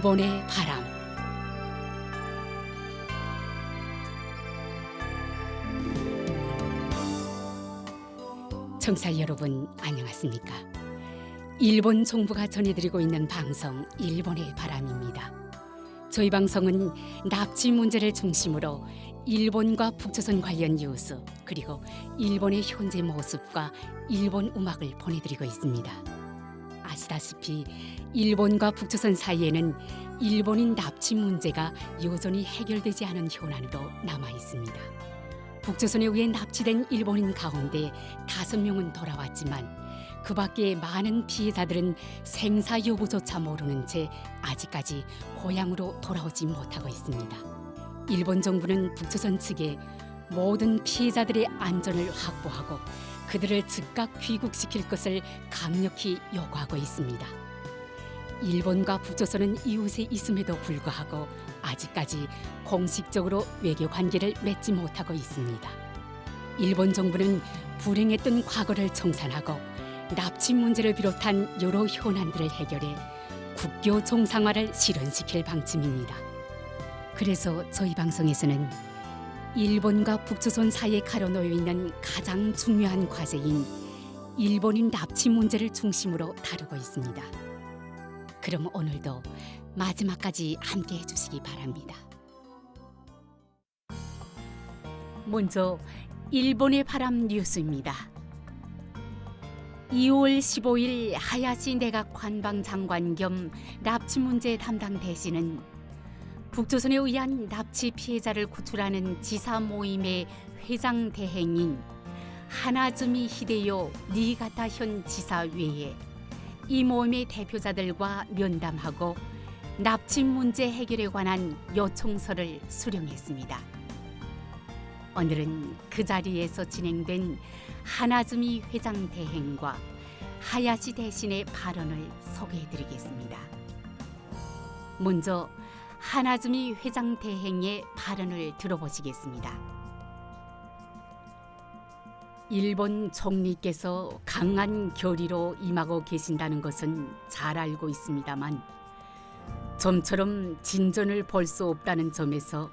일본의 바람. 청취자 여러분 안녕하십니까? 일본 정부가 전해드리고 있는 방송 일본의 바람입니다. 저희 방송은 납치 문제를 중심으로 일본과 북조선 관련 뉴스 그리고 일본의 현재 모습과 일본 음악을 보내드리고 있습니다. 아시다시피 일본과 북조선 사이에는 일본인 납치 문제가 여전히 해결되지 않은 현안으로 남아 있습니다. 북조선에 의해 납치된 일본인 가운데 5명은 돌아왔지만 그 밖에 많은 피해자들은 생사 여부조차 모르는 채 아직까지 고향으로 돌아오지 못하고 있습니다. 일본 정부는 북조선 측에 모든 피해자들의 안전을 확보하고 그들을 즉각 귀국시킬 것을 강력히 요구하고 있습니다. 일본과 북조선은 이웃에 있음에도 불구하고 아직까지 공식적으로 외교 관계를 맺지 못하고 있습니다. 일본 정부는 불행했던 과거를 청산하고 납치 문제를 비롯한 여러 현안들을 해결해 국교 정상화를 실현시킬 방침입니다. 그래서 저희 방송에서는 일본과 북조선 사이에 가로놓여 있는 가장 중요한 과제인 일본인 납치 문제를 중심으로 다루고 있습니다. 그럼 오늘도 마지막까지 함께 해주시기 바랍니다. 먼저 일본의 바람 뉴스입니다. 2월 15일 하야시 내각 관방장관 겸 납치 문제 담당 대신은 북조선에 의한 납치 피해자를 구출하는 지사 모임의 회장 대행인 하나즈미 히데요 니가타현 지사 외에 이 모임의 대표자들과 면담하고 납치 문제 해결에 관한 요청서를 수령했습니다. 오늘은 그 자리에서 진행된 하나즈미 회장 대행과 하야시 대신의 발언을 소개해드리겠습니다. 먼저 하나즈미 회장 대행의 발언을 들어보시겠습니다. 일본 총리께서 강한 결의로 임하고 계신다는 것은 잘 알고 있습니다만 좀처럼 진전을 볼 수 없다는 점에서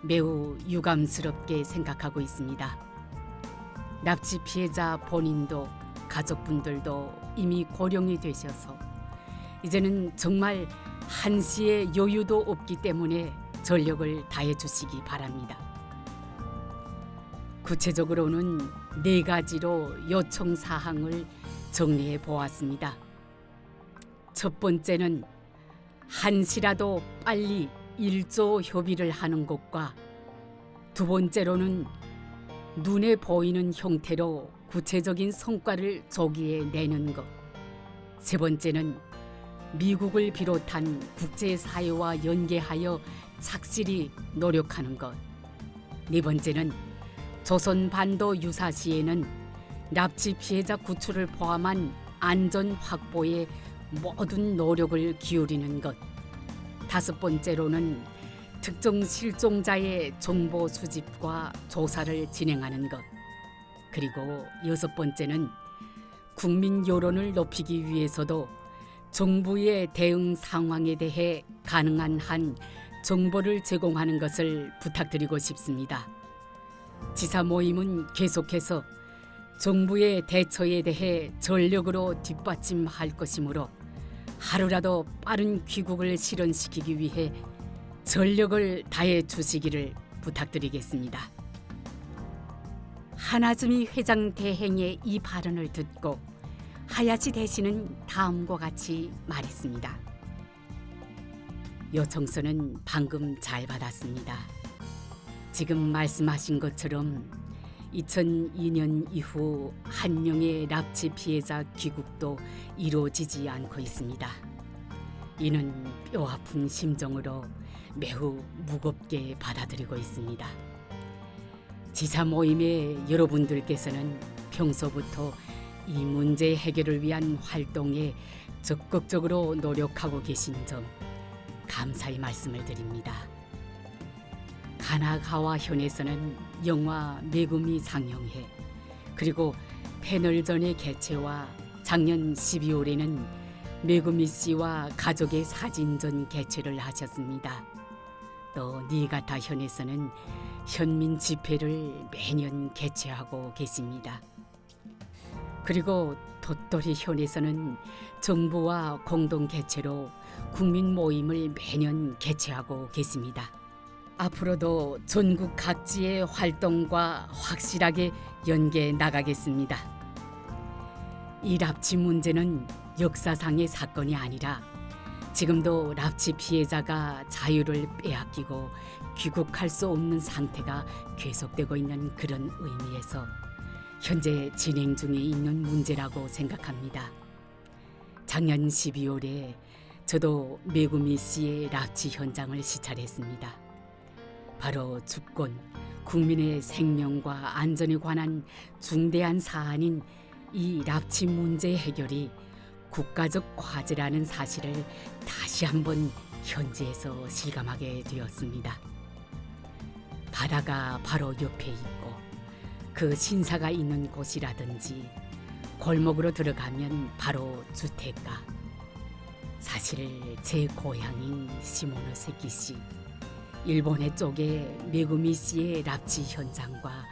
매우 유감스럽게 생각하고 있습니다. 납치 피해자 본인도 가족분들도 이미 고령이 되셔서 이제는 정말 한시의 여유도 없기 때문에 전력을 다해 주시기 바랍니다. 구체적으로는 4가지로 요청 사항을 정리해 보았습니다. 첫 번째는 한시라도 빨리 일조 협의를 하는 것과 두 번째로는 눈에 보이는 형태로 구체적인 성과를 조기에 내는 것, 세 번째는 미국을 비롯한 국제사회와 연계하여 착실히 노력하는 것, 네 번째는 조선 반도 유사시에는 납치 피해자 구출을 포함한 안전 확보에 모든 노력을 기울이는 것, 다섯 번째로는 특정 실종자의 정보 수집과 조사를 진행하는 것, 그리고 여섯 번째는 국민 여론을 높이기 위해서도 정부의 대응 상황에 대해 가능한 한 정보를 제공하는 것을 부탁드리고 싶습니다. 지사 모임은 계속해서 정부의 대처에 대해 전력으로 뒷받침할 것이므로 하루라도 빠른 귀국을 실현시키기 위해 전력을 다해 주시기를 부탁드리겠습니다. 하나즈미 회장 대행의 이 발언을 듣고 하야시 대신은 다음과 같이 말했습니다. 요청서는 방금 잘 받았습니다. 지금 말씀하신 것처럼 2002년 이후 한 명의 납치 피해자 귀국도 이루어지지 않고 있습니다. 이는 뼈아픈 심정으로 매우 무겁게 받아들이고 있습니다. 지사 모임의 여러분들께서는 평소부터 이 문제 해결을 위한 활동에 적극적으로 노력하고 계신 점 감사히 말씀을 드립니다. 가나가와현에서는 영화 메구미 상영회 그리고 패널전의 개최와 작년 12월에는 메구미 씨와 가족의 사진전 개최를 하셨습니다. 또 니가타 현에서는 현민 집회를 매년 개최하고 계십니다. 그리고 도토리 현에서는 정부와 공동 개최로 국민 모임을 매년 개최하고 계십니다. 앞으로도 전국 각지의 활동과 확실하게 연계해 나가겠습니다. 이 납치 문제는 역사상의 사건이 아니라 지금도 납치 피해자가 자유를 빼앗기고 귀국할 수 없는 상태가 계속되고 있는 그런 의미에서 현재 진행 중에 있는 문제라고 생각합니다. 작년 12월에 저도 메구미 씨의 납치 현장을 시찰했습니다. 바로 주권, 국민의 생명과 안전에 관한 중대한 사안인 이 납치 문제 해결이 국가적 과제라는 사실을 다시 한번 현지에서 실감하게 되었습니다. 바다가 바로 옆에 있고 그 신사가 있는 곳이라든지 골목으로 들어가면 바로 주택가. 사실 제 고향인 시모노세키시, 일본의 쪽에 메구미 씨의 납치 현장과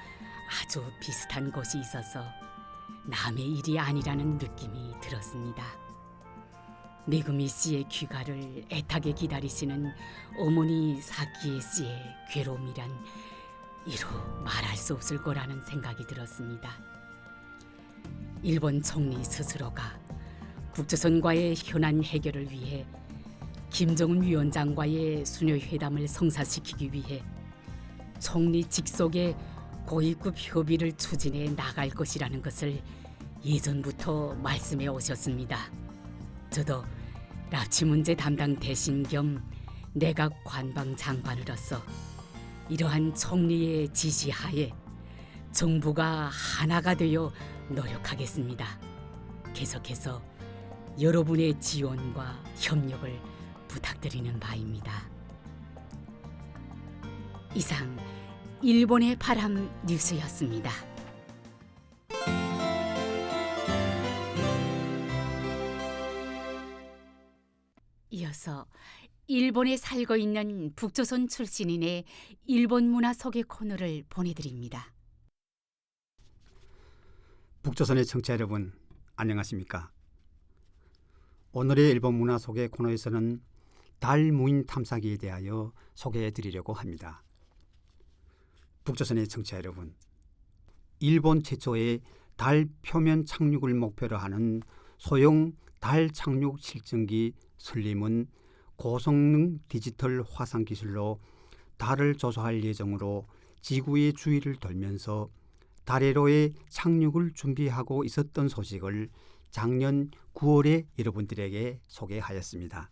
아주 비슷한 곳이 있어서 남의 일이 아니라는 느낌이 들었습니다. 메구미 씨의 귀가를 애타게 기다리시는 어머니 사키에 씨의 괴로움이란 이루 말할 수 없을 거라는 생각이 들었습니다. 일본 총리 스스로가 국조선과의 현안 해결을 위해 김정은 위원장과의 수녀 회담을 성사시키기 위해 총리 직속의 고위급 협의를 추진해 나갈 것이라는 것을 예전부터 말씀해 오셨습니다. 저도 납치 문제 담당 대신 겸 내각 관방 장관으로서 이러한 총리의 지시하에 정부가 하나가 되어 노력하겠습니다. 계속해서 여러분의 지원과 협력을 부탁드리는 바입니다. 이상 일본의 바람 뉴스였습니다. 이어서 일본에 살고 있는 북조선 출신인의 일본 문화 소개 코너를 보내드립니다. 북조선의 청취자 여러분, 안녕하십니까? 오늘의 일본 문화 소개 코너에서는 달 무인 탐사기에 대하여 소개해 드리려고 합니다. 북조선의 청취자 여러분, 일본 최초의 달 표면 착륙을 목표로 하는 소형 달 착륙 실증기 슬림은 고성능 디지털 화상 기술로 달을 조사할 예정으로 지구의 주위를 돌면서 달회로의 착륙을 준비하고 있었던 소식을 작년 9월에 여러분들에게 소개하였습니다.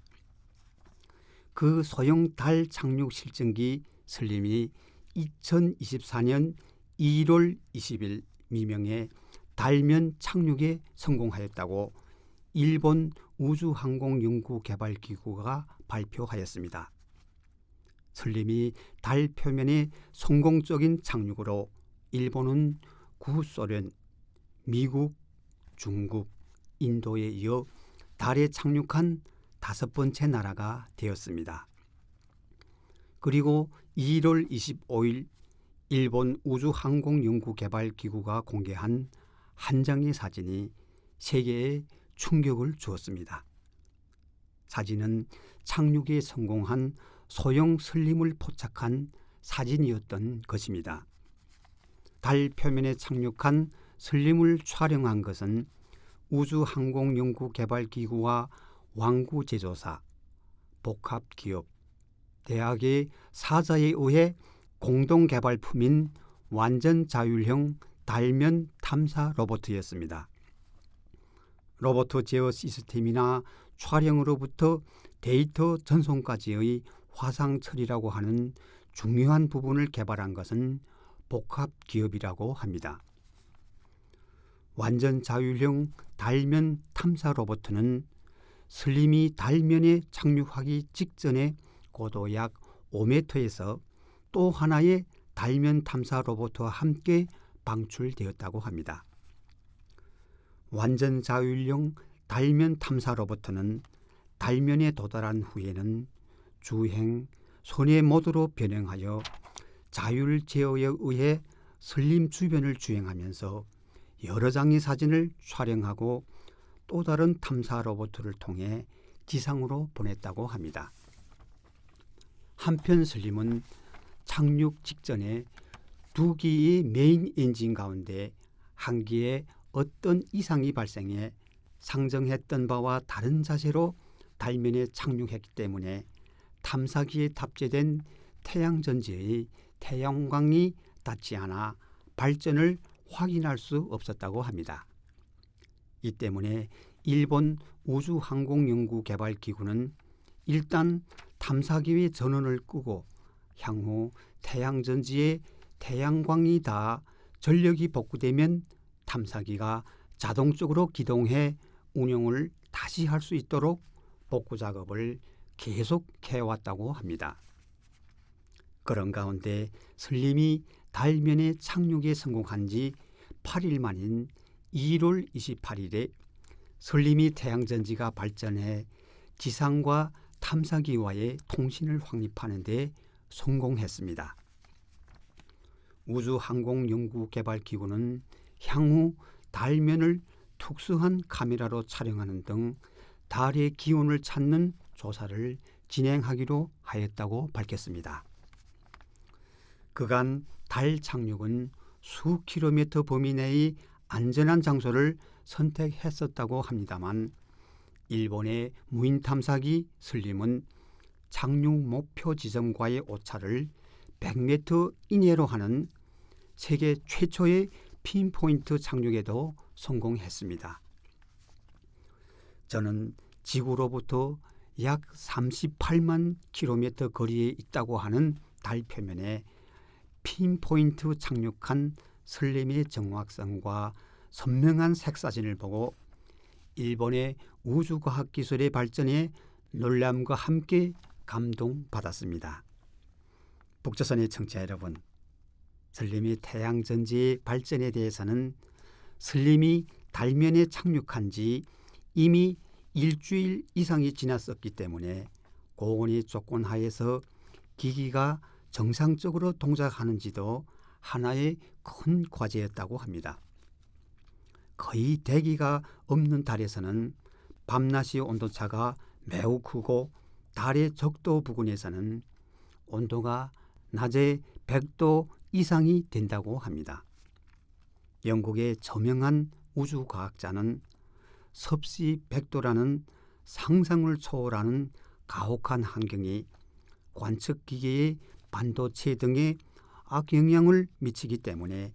그 소형 달 착륙 실증기 슬림이 2024년 1월 20일 미명에 달면 착륙에 성공하였다고 일본 우주항공연구개발기구가 발표하였습니다. 슬림이 달 표면의 성공적인 착륙으로 일본은 구소련, 미국, 중국, 인도에 이어 달에 착륙한 5번째 나라가 되었습니다. 그리고 1월 25일 일본 우주항공연구개발기구가 공개한 한 장의 사진이 세계에 충격을 주었습니다. 사진은 착륙에 성공한 소형 슬림을 포착한 사진이었던 것입니다. 달 표면에 착륙한 슬림을 촬영한 것은 우주항공연구개발기구와 완구제조사, 복합기업, 대학의 사자에 의해 공동개발품인 완전 자율형 달면 탐사 로봇이었습니다. 로봇 제어 시스템이나 촬영으로부터 데이터 전송까지의 화상 처리라고 하는 중요한 부분을 개발한 것은 복합기업이라고 합니다. 완전 자율형 달면 탐사 로봇은 슬림이 달면에 착륙하기 직전에 고도 약 5m에서 또 하나의 달면 탐사 로봇과 함께 방출되었다고 합니다. 완전 자율형 달면 탐사 로봇은 달면에 도달한 후에는 주행, 선의 모드로 변형하여 자율 제어에 의해 설림 주변을 주행하면서 여러 장의 사진을 촬영하고 또 다른 탐사 로봇을 통해 지상으로 보냈다고 합니다. 한편 설림은 착륙 직전에 두 기의 메인 엔진 가운데 한 기에 어떤 이상이 발생해 상정했던 바와 다른 자세로 달면에 착륙했기 때문에 탐사기에 탑재된 태양전지의 태양광이 닿지 않아 발전을 확인할 수 없었다고 합니다. 이 때문에 일본 우주항공연구개발기구는 일단 탐사기의 전원을 끄고 향후 태양전지에 태양광이 닿아 전력이 복구되면 탐사기가 자동적으로 기동해 운용을 다시 할 수 있도록 복구 작업을 계속해왔다고 합니다. 그런 가운데 설림이 달면에 착륙에 성공한 지 8일 만인 1월 28일에 설림이 태양전지가 발전해 지상과 탐사기와의 통신을 확립하는 데 성공했습니다. 우주항공연구개발기구는 향후 달면을 특수한 카메라로 촬영하는 등 달의 기온을 찾는 조사를 진행하기로 하였다고 밝혔습니다. 그간 달 착륙은 수 킬로미터 범위 내의 안전한 장소를 선택했었다고 합니다만 일본의 무인 탐사기 설림은 착륙 목표 지점과의 오차를 100m 이내로 하는 세계 최초의 핀포인트 착륙에도 성공했습니다. 저는 지구로부터 약 38만 킬로미터 거리에 있다고 하는 달 표면에 핀포인트 착륙한 설림의 정확성과 선명한 색사진을 보고 일본의 우주과학기술의 발전에 놀람과 함께 감동받았습니다. 북조선의 청취자 여러분, 설림의 태양전지의 발전에 대해서는 설림이 달면에 착륙한 지 이미 일주일 이상이 지났었기 때문에 고온의 조건 하에서 기기가 정상적으로 동작하는지도 하나의 큰 과제였다고 합니다. 거의 대기가 없는 달에서는 밤낮의 온도차가 매우 크고 달의 적도 부근에서는 온도가 낮에 100도 이상이 된다고 합니다. 영국의 저명한 우주과학자는 섭씨 100도라는 상상을 초월하는 가혹한 환경이 관측기계의 반도체 등에 악영향을 미치기 때문에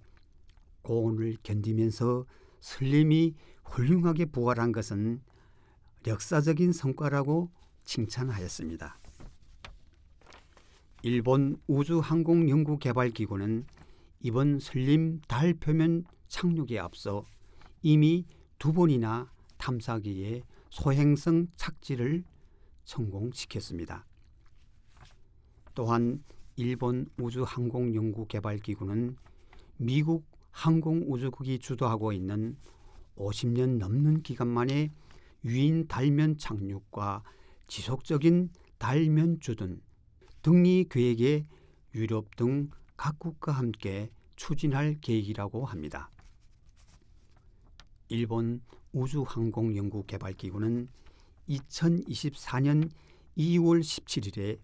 고온을 견디면서 설림이 훌륭하게 부활한 것은 역사적인 성과라고 칭찬하였습니다. 일본 우주항공연구개발기구는 이번 설림 달 표면 착륙에 앞서 이미 2번이나 탐사기의 소행성 착지를 성공시켰습니다. 또한 일본 우주항공연구개발기구는 미국 항공우주국이 주도하고 있는 50년 넘는 기간 만에 유인 달면 착륙과 지속적인 달면 주둔 등리 계획에 유럽 등 각국과 함께 추진할 계획이라고 합니다. 일본 우주항공연구개발기구는 2024년 2월 17일에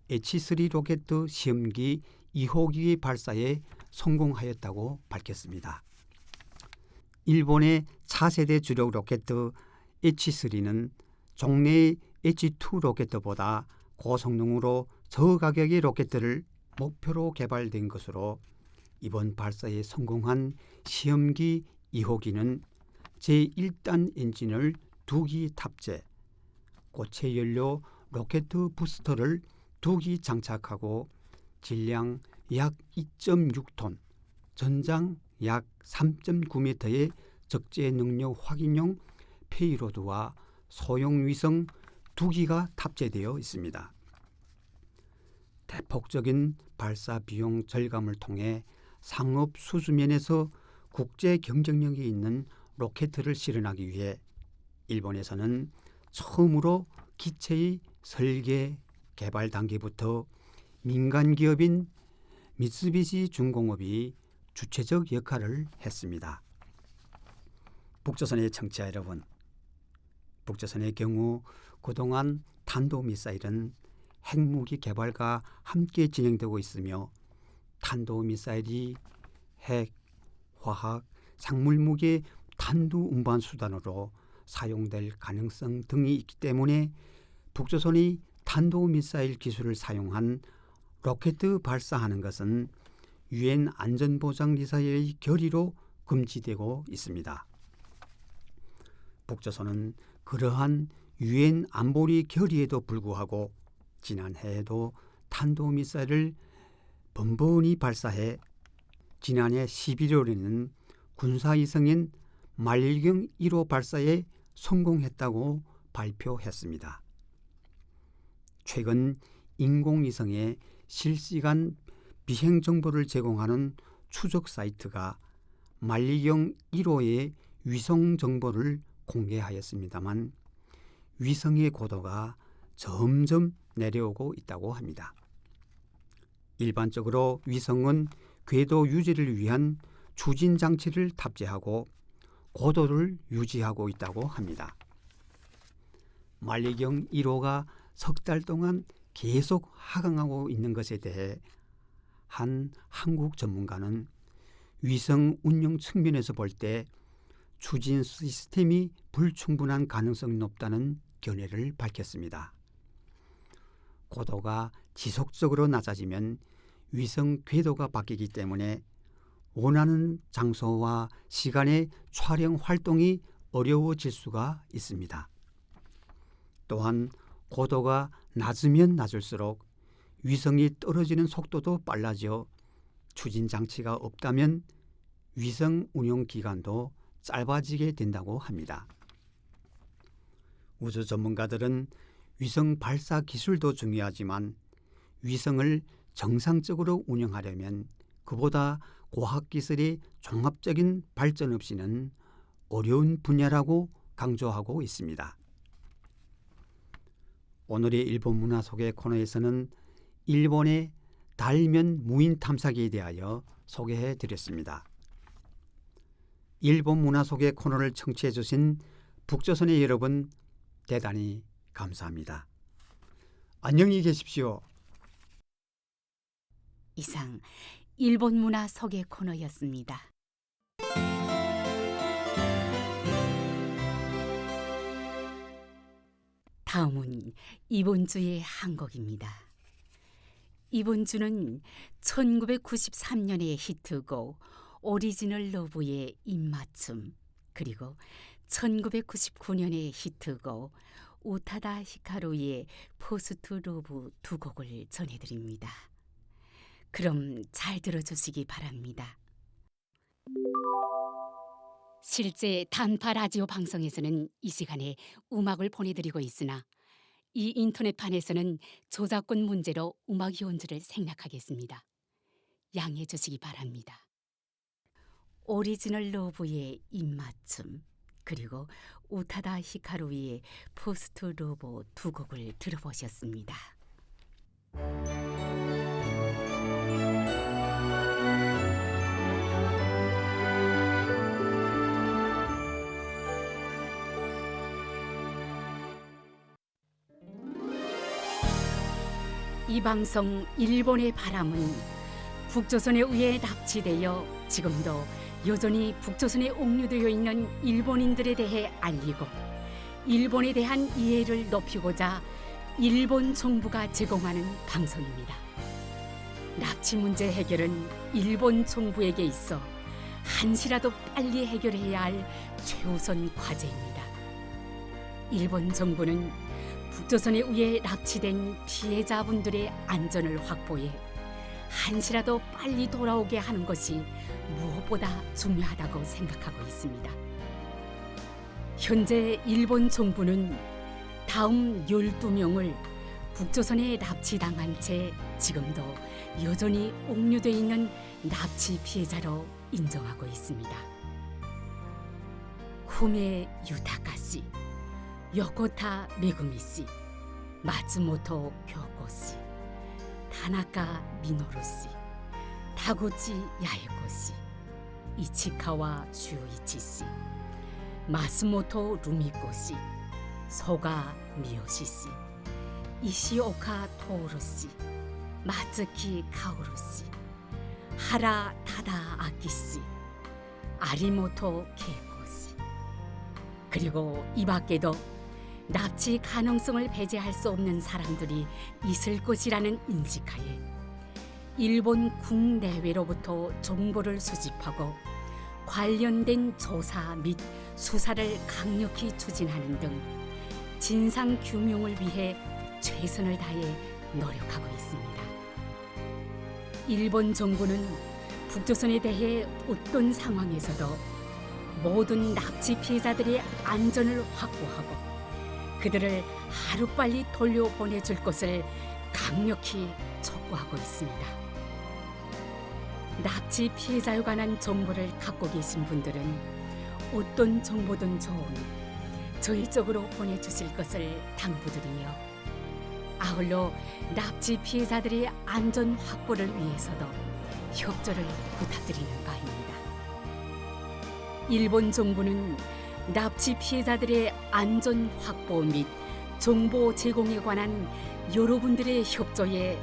H3 로켓 시험기 2호기의 발사에 성공하였다고 밝혔습니다. 일본의 차세대 주력 로켓 H3는 종래의 H2 로켓보다 고성능으로 저가격의 로켓들을 목표로 개발된 것으로 이번 발사에 성공한 시험기 2호기는 제1단 엔진을 2기 탑재, 고체 연료 로켓 부스터를 2기 장착하고 질량 약 2.6톤, 전장 약 3.9m의 적재 능력 확인용 페이로드와 소형 위성 2기가 탑재되어 있습니다. 대폭적인 발사 비용 절감을 통해 상업 수주면에서 국제 경쟁력이 있는 로켓을 실현하기 위해 일본에서는 처음으로 기체의 설계 개발 단계부터 민간 기업인 미쓰비시 중공업이 주체적 역할을 했습니다. 북조선의 청취자 여러분, 북조선의 경우 그동안 탄도미사일은 핵무기 개발과 함께 진행되고 있으며 탄도미사일이 핵, 화학, 생물무기의 탄두 운반 수단으로 사용될 가능성 등이 있기 때문에 북조선이 탄도미사일 기술을 사용한 로켓 발사하는 것은 유엔 안전보장리사의 결의로 금지되고 있습니다. 북조선은 그러한 유엔 안보리 결의에도 불구하고 지난해에도 탄도미사일을 번번이 발사해 지난해 11월에는 군사위성인 만리경 1호 발사에 성공했다고 발표했습니다. 최근 인공위성에 실시간 비행 정보를 제공하는 추적 사이트가 만리경 1호의 위성 정보를 공개하였습니다만 위성의 고도가 점점 내려오고 있다고 합니다. 일반적으로 위성은 궤도 유지를 위한 추진 장치를 탑재하고 고도를 유지하고 있다고 합니다. 만리경 1호가 석 달 동안 계속 하강하고 있는 것에 대해 한 한국 전문가는 위성 운영 측면에서 볼 때 추진 시스템이 불충분한 가능성이 높다는 견해를 밝혔습니다. 고도가 지속적으로 낮아지면 위성 궤도가 바뀌기 때문에 원하는 장소와 시간의 촬영 활동이 어려워질 수가 있습니다. 또한 고도가 낮으면 낮을수록 위성이 떨어지는 속도도 빨라져 추진 장치가 없다면 위성 운용 기간도 짧아지게 된다고 합니다. 우주 전문가들은 위성 발사 기술도 중요하지만 위성을 정상적으로 운영하려면 그보다 과학기술의 종합적인 발전 없이는 어려운 분야라고 강조하고 있습니다. 오늘의 일본 문화 소개 코너에서는 일본의 달면 무인 탐사기에 대하여 소개해 드렸습니다. 일본 문화 소개 코너를 청취해 주신 북조선의 여러분 대단히 감사합니다. 안녕히 계십시오. 이상 일본 문화 소개 코너였습니다. 다음은 이번 주의 한 곡입니다. 이번 주는 1993년의 히트곡 오리지널 러브의 입맞춤, 그리고 1999년의 히트곡 우타다 히카루의 포스트 러브 두 곡을 전해드립니다. 그럼 잘 들어주시기 바랍니다. 실제 단파 라디오 방송에서는 이 시간에 음악을 보내드리고 있으나 이 인터넷판에서는 저작권 문제로 음악 연주를 생략하겠습니다. 양해해 주시기 바랍니다. 오리지널 러브의 입맞춤, 그리고 우타다 히카루의 포스트 러브 두 곡을 들어보셨습니다. 이 방송 일본의 바람은 북조선에 의해 납치되어 지금도 여전히 북조선에 옥류되어 있는 일본인들에 대해 알리고 일본에 대한 이해를 높이고자 일본 정부가 제공하는 방송입니다. 납치 문제 해결은 일본 정부에게 있어 한시라도 빨리 해결해야 할 최우선 과제입니다. 일본 정부는 북조선에 의해 납치된 피해자분들의 안전을 확보해 한시라도 빨리 돌아오게 하는 것이 무엇보다 중요하다고 생각하고 있습니다. 현재 일본 정부는 다음 12명을 북조선에 납치당한 채 지금도 여전히 옥류되어 있는 납치 피해자로 인정하고 있습니다. 쿠메 유타카 씨, 요코타 메구미 씨, 마츠모토 교코 씨, 타나카 미노루 씨, 타구치 야에코 씨, 이치카와 슈이치 씨, 마스모토 루미코 씨, 소가 미요시 씨, 이시오카 토오루 씨, 마츠키 카오루 씨, 하라 타다 아키 씨, 아리모토 케이코 씨. 그리고 이 밖에도 납치 가능성을 배제할 수 없는 사람들이 있을 것이라는 인식하에 일본 국내외로부터 정보를 수집하고 관련된 조사 및 수사를 강력히 추진하는 등 진상 규명을 위해 최선을 다해 노력하고 있습니다. 일본 정부는 북조선에 대해 어떤 상황에서도 모든 납치 피해자들의 안전을 확보하고 그들을 하루빨리 돌려보내줄 것을 강력히 촉구하고 있습니다. 납치 피해자에 관한 정보를 갖고 계신 분들은 어떤 정보든 좋으니 저희 쪽으로 보내주실 것을 당부드리며 아울러 납치 피해자들의 안전 확보를 위해서도 협조를 부탁드리는 바입니다. 일본 정부는 납치 피해자들의 안전 확보 및 정보 제공에 관한 여러분들의 협조에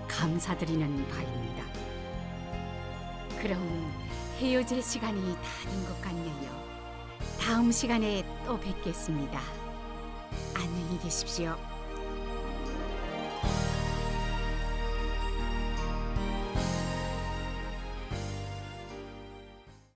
감사드리는 바입니다. 그럼 헤어질 시간이 다 된 것 같네요. 다음 시간에 또 뵙겠습니다. 안녕히 계십시오.